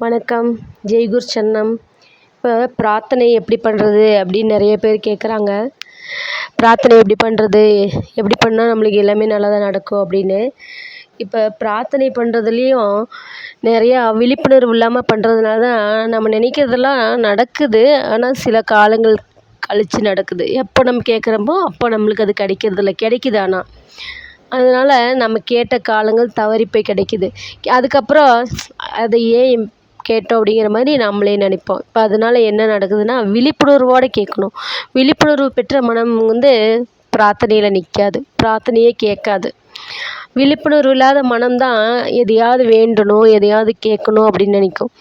வணக்கம். ஜெய்குர் சன்னம். இப்போ பிரார்த்தனை எப்படி பண்ணுறது அப்படின்னு நிறைய பேர் கேட்குறாங்க. பிரார்த்தனை எப்படி பண்ணுறது, எப்படி பண்ணால் நம்மளுக்கு எல்லாமே நல்லதா நடக்கும் அப்படின்னு. இப்போ பிரார்த்தனை பண்ணுறதுலேயும் நிறையா விழிப்புணர்வு இல்லாமல் பண்ணுறதுனால தான் நம்ம நினைக்கிறதெல்லாம் நடக்குது. ஆனால் சில காலங்கள் கழித்து நடக்குது. எப்போ நம்ம கேட்குறோமோ அப்போ நம்மளுக்கு அது கிடைக்கிறதில்ல, கிடைக்குது ஆனால். அதனால் நம்ம கேட்ட காலங்கள் தவறி போய் கிடைக்குது. அதுக்கப்புறம் அதை ஏன் கேட்டோம் அப்படிங்கிற மாதிரி நம்மளே நினைப்போம். இப்போ அதனால என்ன நடக்குதுன்னா, விழிப்புணர்வோடு கேட்கணும். விழிப்புணர்வு பெற்ற மனம் பிரார்த்தனையில் நிற்காது, பிரார்த்தனையே கேட்காது. விழிப்புணர்வு இல்லாத மனம்தான் எதையாவது வேண்டணும், எதையாவது கேட்கணும் அப்படின்னு நினைக்கும்.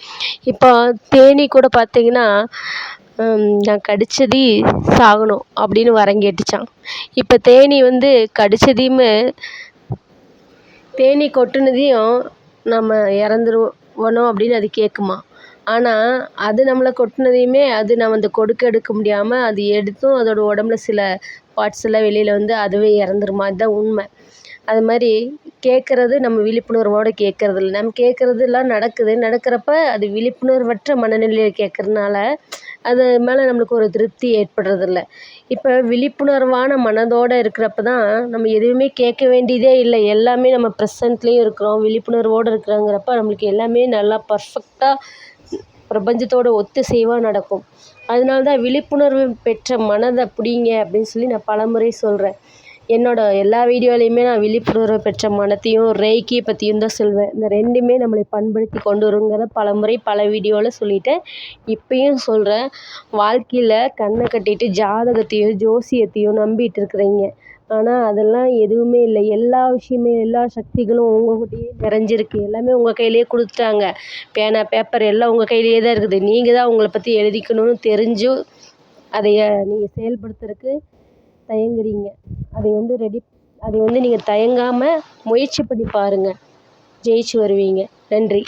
இப்போ தேனீ கூட பார்த்திங்கன்னா, நான் கடிச்சதி சாகணும் அப்படின்னு வரம் கேட்டுச்சான். இப்போ தேனீ கடிச்சதையுமே தேனீ கொட்டுனதையும் நம்ம இறந்துருவணும் அப்படின்னு அது கேட்குமா. ஆனால் அது நம்மளை கொட்டினதையுமே அது நம்ம கொடுக்க எடுக்க முடியாமல் அது எடுத்தும் அதோடய உடம்புல சில பார்ட்ஸ் எல்லாம் வெளியில் அதுவே இறந்துருமா. அதுதான் உண்மை. அது மாதிரி கேட்குறது நம்ம விழிப்புணர்வோடு கேட்குறதில்ல. நம்ம கேட்குறதுலாம் நடக்கிறப்ப அது விழிப்புணர்வற்ற மனநிலையில் கேட்குறதுனால அது மேலே நம்மளுக்கு ஒரு திருப்தி ஏற்படுறதில்ல. இப்போ விழிப்புணர்வான மனதோடு இருக்கிறப்ப தான் நம்ம எதுவுமே கேட்க வேண்டியதே இல்லை. எல்லாமே நம்ம ப்ரெசண்ட்லேயும் இருக்கிறோம், விழிப்புணர்வோடு இருக்கிறோங்கிறப்ப நம்மளுக்கு எல்லாமே நல்லா பர்ஃபெக்டாக பிரபஞ்சத்தோட ஒத்திசைவாக நடக்கும். அதனால தான் விழிப்புணர்வு பெற்ற மனதை பிடிங்க அப்படின்னு சொல்லி நான் பலமுறை சொல்கிறேன். என்னோடய எல்லா வீடியோலையுமே நான் விழிப்புணர்வு பெற்ற மனத்தையும் ரேக்கி பற்றியும் தான் சொல்வேன். இந்த ரெண்டுமே நம்மளை பண்படுத்தி கொண்டு வருங்கிறத பலமுறை பல வீடியோவில் சொல்லிட்டேன், இப்பயும் சொல்கிறேன். வாழ்க்கையில் கண்ணை கட்டிட்டு ஜாதகத்தையும் ஜோசியத்தையும் நம்பிட்டு இருக்கிறீங்க. ஆனால் அதெல்லாம் எதுவுமே இல்லை. எல்லா விஷயமே, எல்லா சக்திகளும் உங்கள்கிட்டயே நிறைஞ்சிருக்கு. எல்லாமே உங்கள் கையிலேயே கொடுத்துட்டாங்க. பேனா பேப்பர் எல்லாம் உங்கள் கையிலேயே தான் இருக்குது. நீங்கள் தான் உங்களை பற்றி எழுதிக்கணும்னு தெரிஞ்சும் அதைய நீங்கள் செயல்படுத்துறதுக்கு தயங்குறீங்க. அதை நீங்கள் தயங்காமல் முயற்சி பண்ணி பாருங்கள், ஜெயிச்சு வருவீங்க. நன்றி.